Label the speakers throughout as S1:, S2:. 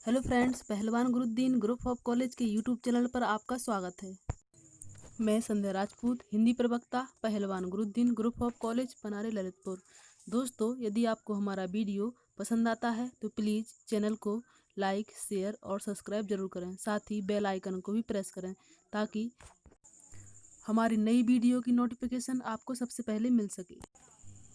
S1: Hello friends, पहलवान Guruddin group of college के YouTube channel पर आपका स्वागत है। मैं संध्या राजपूत, हिंदी प्रवक्ता, पहलवान Guruddin group of college पनारे Lalitpur. दोस्तों, यदि आपको हमारा वीडियो पसंद आता है तो प्लीज़ चैनल को लाइक, शेयर और सब्सक्राइब जरूर करें। साथ ही बेल आइकन को भी प्रेस करें ताकि हमारी नई वीडियो की नोटिफिकेशन आपको सबसे पहले मिल सके।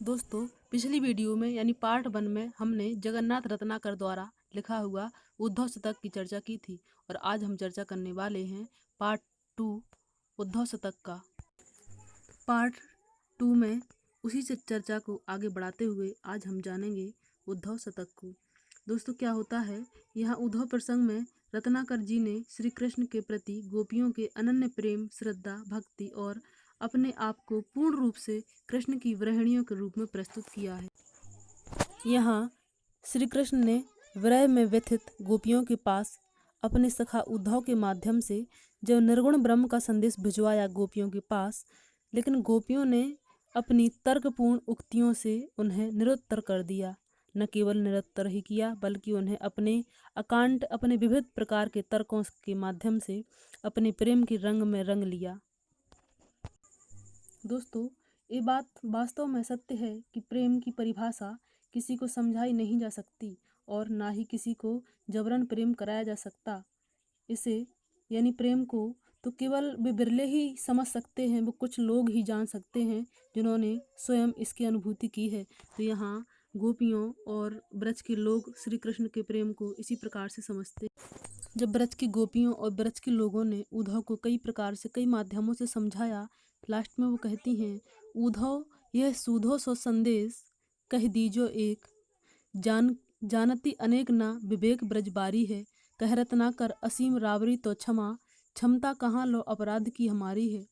S1: दोस्तों, पिछली वीडियो में यानी पार्ट 1 में हमने जगन्नाथ रत्नाकर द्वारा लिखा हुआ उद्धव शतक की चर्चा की थी और आज हम चर्चा करने वाले हैं पार्ट 2 उद्धव शतक का। पार्ट 2 में उसी से चर्चा को आगे बढ़ाते हुए आज हम जानेंगे उद्धव शतक को। दोस्तों, क्या होता है, यहाँ उद्धव प्रसंग में रत्नाकर जी ने श्री कृष्ण के प्रति गोपियों के अनन्य प्रेम, श्रद्धा, भक्ति और अपने आप को पूर्ण रूप से कृष्ण की व्रहिणियों के रूप में प्रस्तुत किया है। यहाँ श्री कृष्ण ने विरह में व्यथित गोपियों के पास अपने सखा उद्धव के माध्यम से जब निर्गुण ब्रह्म का संदेश भिजवाया गोपियों के पास, लेकिन गोपियों ने अपनी तर्कपूर्ण उक्तियों से उन्हें निरुत्तर कर दिया। न केवल निरुत्तर ही किया बल्कि उन्हें अपने विविध प्रकार के तर्कों के माध्यम से अपने प्रेम के रंग में रंग लिया। दोस्तों, ये बात वास्तव में सत्य है कि प्रेम की परिभाषा किसी को समझाई नहीं जा सकती और ना ही किसी को जबरन प्रेम कराया जा सकता। इसे यानी प्रेम को तो केवल वे बिरले ही समझ सकते हैं, वो कुछ लोग ही जान सकते हैं जिन्होंने स्वयं इसकी अनुभूति की है। तो यहाँ गोपियों और ब्रज के लोग श्री कृष्ण के प्रेम को इसी प्रकार से समझते। जब ब्रज की गोपियों और ब्रज के लोगों ने उद्धव को कई प्रकार से कई माध्यमों से समझाया, लास्ट में वो कहती हैं, उद्धव यह सूधो सो संदेश कह दीजो एक, जानती अनेक ना विवेक ब्रजबारी है, कह रत्नाकर असीम रावरी तो क्षमा, क्षमता कहाँ लो अपराध की हमारी है।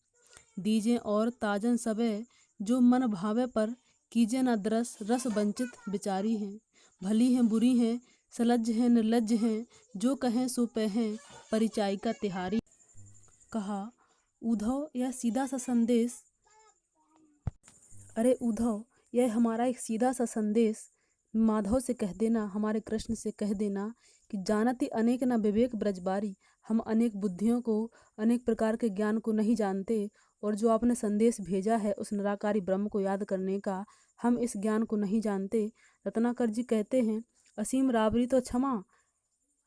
S1: दीजे और ताजन सबे जो मन भावे पर, कीजे न दरस रस वंचित बिचारी हैं, भली हैं बुरी हैं सलज्ज हैं निर्लज्ज हैं, जो कहें सो पहें परिचायिका का तिहारी। कहा, उद्धव यह सीधा सा संदेश, अरे उद्धव यह हमारा एक सीधा सा संदेश माधव से कह देना, हमारे कृष्ण से कह देना कि जानती अनेक न विवेक ब्रजबारी, हम अनेक बुद्धियों को, अनेक प्रकार के ज्ञान को नहीं जानते और जो आपने संदेश भेजा है उस निराकारी ब्रह्म को याद करने का, हम इस ज्ञान को नहीं जानते। रत्नाकर जी कहते हैं, असीम राबरी तो क्षमा,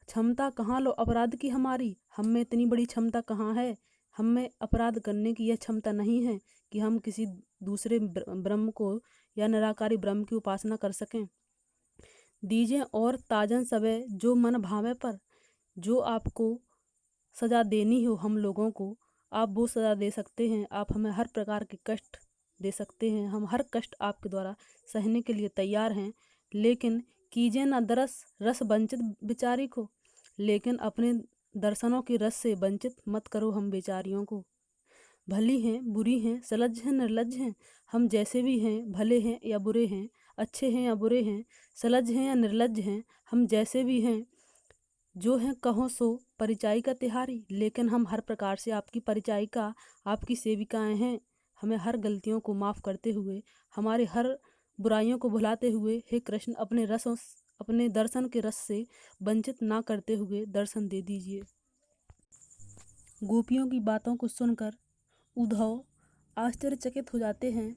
S1: क्षमता कहाँ लो अपराध की हमारी, हम में इतनी बड़ी क्षमता कहाँ है, हम में अपराध करने की यह क्षमता नहीं है कि हम किसी दूसरे ब्रह्म को या निराकारी ब्रह्म की उपासना कर सकें। दीजिए और ताजन सबे जो मन भावे पर, जो आपको सज़ा देनी हो हम लोगों को, आप वो सज़ा दे सकते हैं। आप हमें हर प्रकार के कष्ट दे सकते हैं, हम हर कष्ट आपके द्वारा सहने के लिए तैयार हैं, लेकिन कीजिए ना दरस रस वंचित बेचारी को, लेकिन अपने दर्शनों के रस से वंचित मत करो हम बेचारियों को। भली हैं बुरी हैं सलज्ज हैं निर्लज्ज हैं, हम जैसे भी हैं, भले हैं या बुरे हैं, अच्छे हैं या बुरे हैं, सलज्ज हैं या निर्लज्ज हैं, हम जैसे भी हैं, जो हैं कहो सो परिचायिका तिहारी, लेकिन हम हर प्रकार से आपकी परिचायिका, आपकी सेविकाएं हैं। हमें हर गलतियों को माफ़ करते हुए, हमारे हर बुराइयों को भुलाते हुए, हे कृष्ण अपने दर्शन के रस से वंचित ना करते हुए दर्शन दे दीजिए। गोपियों की बातों को सुनकर उद्धव आश्चर्यचकित हो जाते हैं।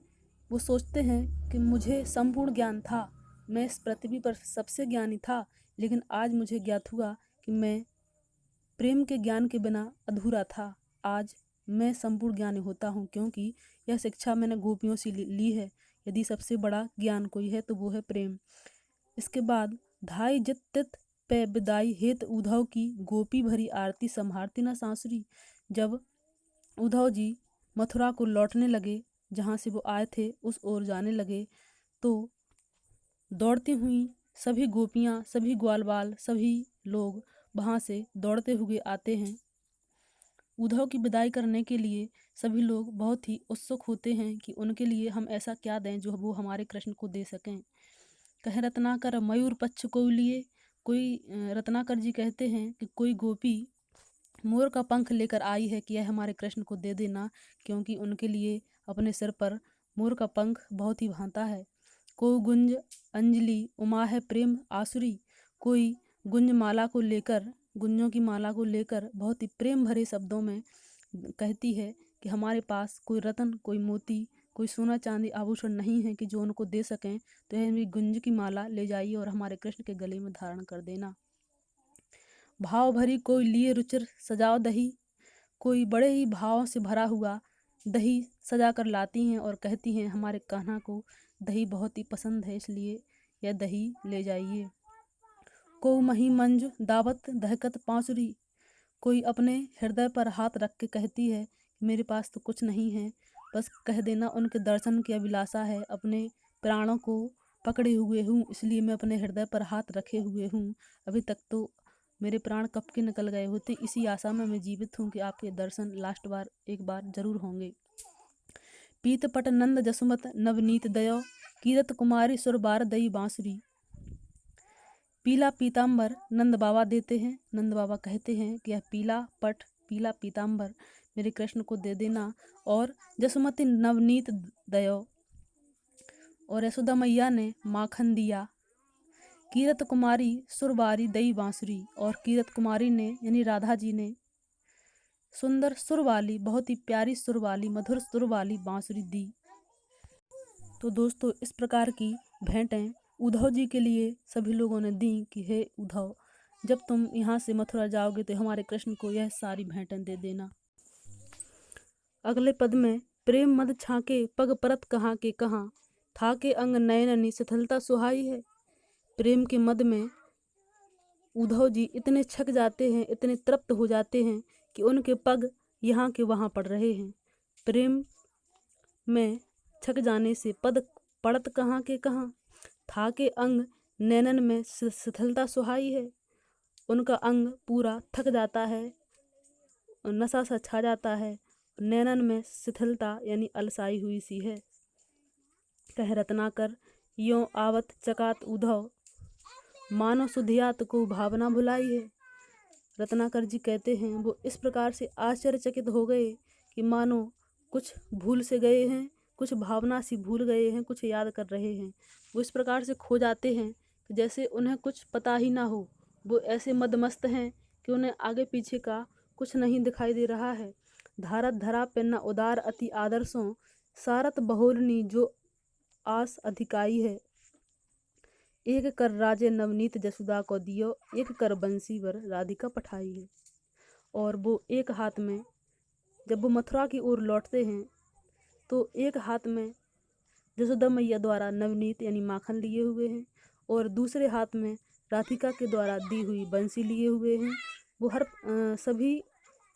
S1: वो सोचते हैं कि मुझे संपूर्ण ज्ञान था, मैं इस पृथ्वी पर सबसे ज्ञानी था, लेकिन आज मुझे ज्ञात हुआ कि मैं प्रेम के ज्ञान के बिना अधूरा था। आज मैं संपूर्ण ज्ञानी होता हूँ, क्योंकि यह शिक्षा मैंने गोपियों से ली है। यदि सबसे बड़ा ज्ञान कोई है तो वो है प्रेम। इसके बाद धाई जित तित पे विदाई हेत उद्धव की, गोपी भरी आरती संभारती न सांसुरी। जब उद्धव जी मथुरा को लौटने लगे, जहाँ से वो आए थे उस ओर जाने लगे, तो दौड़ती हुई सभी गोपियाँ, सभी ग्वालवाल, सभी लोग वहाँ से दौड़ते हुए आते हैं। उद्धव की विदाई करने के लिए सभी लोग बहुत ही उत्सुक होते हैं कि उनके लिए हम ऐसा क्या दें जो वो हमारे कृष्ण को दे सकें। कह रत्नाकर मयूर पक्ष को लिए, रत्नाकर जी कहते हैं कि कोई गोपी मोर का पंख लेकर आई है कि यह हमारे कृष्ण को दे देना, क्योंकि उनके लिए अपने सिर पर मोर का पंख बहुत ही भाता है। को गुंज अंजलि उमा है प्रेम आसुरी, कोई गुंजों की माला को लेकर बहुत ही प्रेम भरे शब्दों में कहती है कि हमारे पास कोई रत्न, कोई मोती, कोई सोना चांदी आभूषण नहीं है कि जो उनको दे सकें, तो यह मेरी गुंज की माला ले जाइए और हमारे कृष्ण के गले में धारण कर देना। भाव भरी कोई लिए रुचिर सजाओ दही, कोई बड़े ही भाव से भरा हुआ दही सजा कर लाती हैं और कहती हैं हमारे कान्हा को दही बहुत ही पसंद है, इसलिए यह दही ले जाइए। को मही मंजू दावत दहकत पांसुरी, कोई अपने हृदय पर हाथ रख के कहती है मेरे पास तो कुछ नहीं है, बस कह देना उनके दर्शन की अभिलाषा है, अपने प्राणों को पकड़े हुए हूँ, इसलिए मैं अपने हृदय पर हाथ रखे हुए हूँ। अभी तक तो मेरे प्राण कब के निकल गए होते, इसी आशा में मैं जीवित हूँ कि आपके दर्शन लास्ट बार एक बार जरूर होंगे। पीतपट नंद जसुमत नवनीत दयो, कीरत कुमारी सुर बार दई बांसुरी। पीला पीताम्बर नंद बाबा देते हैं। नंद बाबा कहते हैं कि यह पीला पीताम्बर मेरे कृष्ण को दे देना, और जसुमती नवनीत दयो, और यशोदा मैया ने माखन दिया। कीरत कुमारी सुरबारी दई बांसुरी, और कीरत कुमारी ने यानी राधा जी ने सुंदर सुर वाली, बहुत ही प्यारी सुर वाली, मधुर सुर वाली बांसुरी दी। तो दोस्तों, इस प्रकार की भेंटें उद्धव जी के लिए सभी लोगों ने दी कि हे उद्धव, जब तुम यहाँ से मथुरा जाओगे तो हमारे कृष्ण को यह सारी भेंटें दे देना। अगले पद में प्रेम मद छाके पग परत कहाँ के कहाँ, था के अंग नयननी शिथिलता सुहाई है। प्रेम के मद में उद्धव जी इतने छक जाते हैं, इतने तृप्त हो जाते हैं कि उनके पग यहाँ के वहाँ पड़ रहे हैं। प्रेम में छक जाने से पद पड़त कहाँ के कहाँ, था के अंग नैनन में शिथिलता सुहाई है। उनका अंग पूरा थक जाता है, नशा सा छा जाता है, नैनन में शिथिलता यानी अलसाई हुई सी है। कह रत्नाकर यों आवत चकात उद्धव, मानो सुधियात को भावना भुलाई है। रत्नाकर जी कहते हैं वो इस प्रकार से आश्चर्यचकित हो गए कि मानो कुछ भूल से गए हैं, कुछ भावना सी भूल गए हैं, कुछ याद कर रहे हैं। वो इस प्रकार से खो जाते हैं कि जैसे उन्हें कुछ पता ही ना हो। वो ऐसे मदमस्त हैं कि उन्हें आगे पीछे का कुछ नहीं दिखाई दे रहा है। धारत धरा पे न उदार अति आदर्शों, सारत बहोरनी जो आस अधिकाई है। एक कर राजे नवनीत जसुदा को दियो, एक कर बंसी वर राधिका पठाई है। और वो एक हाथ में, जब वो मथुरा की ओर लौटते हैं तो एक हाथ में जसोदा मैया द्वारा नवनीत यानी माखन लिए हुए हैं, और दूसरे हाथ में राधिका के द्वारा दी हुई बंसी लिए हुए हैं। वो सभी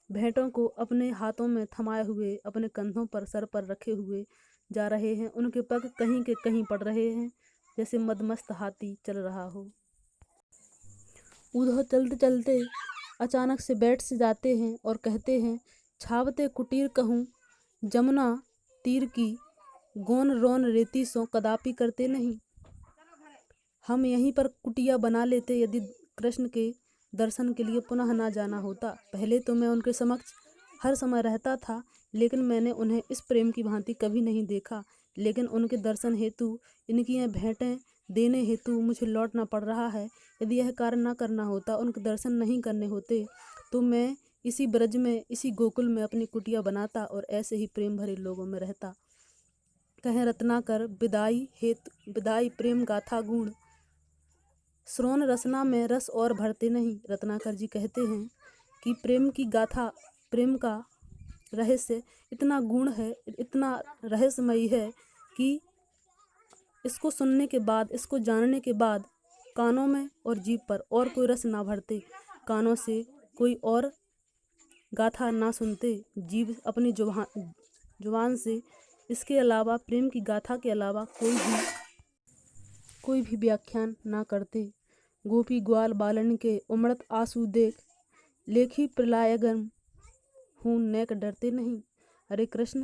S1: भेंटों को अपने हाथों में थमाए हुए, अपने कंधों पर, सर पर रखे हुए जा रहे हैं। उनके पग कहीं के कहीं पड़ रहे हैं, जैसे मदमस्त हाथी चल रहा हो। उद्धव चलते चलते अचानक से बैठ से जाते हैं और कहते हैं, छावते कुटीर कहूँ जमुना तीर की, गोन रोन रेती सो कदापि करते नहीं। हम यहीं पर कुटिया बना लेते यदि कृष्ण के दर्शन के लिए पुनः ना जाना होता। पहले तो मैं उनके समक्ष हर समय रहता था, लेकिन मैंने उन्हें इस प्रेम की भांति कभी नहीं देखा। लेकिन उनके दर्शन हेतु, इनकी यह भेंटें देने हेतु मुझे लौटना पड़ रहा है। यदि यह कार्य ना करना होता, उनके दर्शन नहीं करने होते, तो मैं इसी ब्रज में, इसी गोकुल में अपनी कुटिया बनाता और ऐसे ही प्रेम भरे लोगों में रहता। कहें रत्नाकर विदाई प्रेम गाथा गुण, श्रोण रसना में रस और भरते नहीं। रत्नाकर जी कहते हैं कि प्रेम की गाथा, प्रेम का रहस्य इतना गुण है, इतना रहस्यमयी है कि इसको सुनने के बाद, इसको जानने के बाद कानों में और जीभ पर और कोई रस ना भरते, कानों से कोई और गाथा ना सुनते, जीभ अपनी जुबान से इसके अलावा, प्रेम की गाथा के अलावा कोई भी व्याख्यान ना करते। गोपी ग्वाल बालन के उमड़त आंसू देख, लेखी प्रलयगन हूँ नेक डरते नहीं। हरे कृष्ण,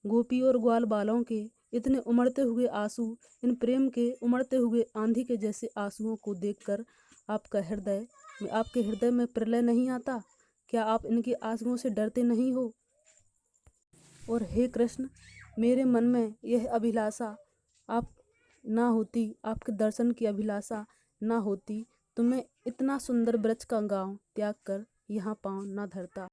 S1: गोपी और ग्वाल बालों के इतने उमड़ते हुए आंसू, इन प्रेम के उमड़ते हुए आंधी के जैसे आंसुओं को देखकर आपके हृदय में प्रलय नहीं आता? क्या आप इनके आंसुओं से डरते नहीं हो? और हे कृष्ण, मेरे मन में यह अभिलाषा आप ना होती, आपके दर्शन की अभिलाषा ना होती, तुम्हें इतना सुंदर ब्रज का गांव त्याग कर यहाँ पाँव न धरता।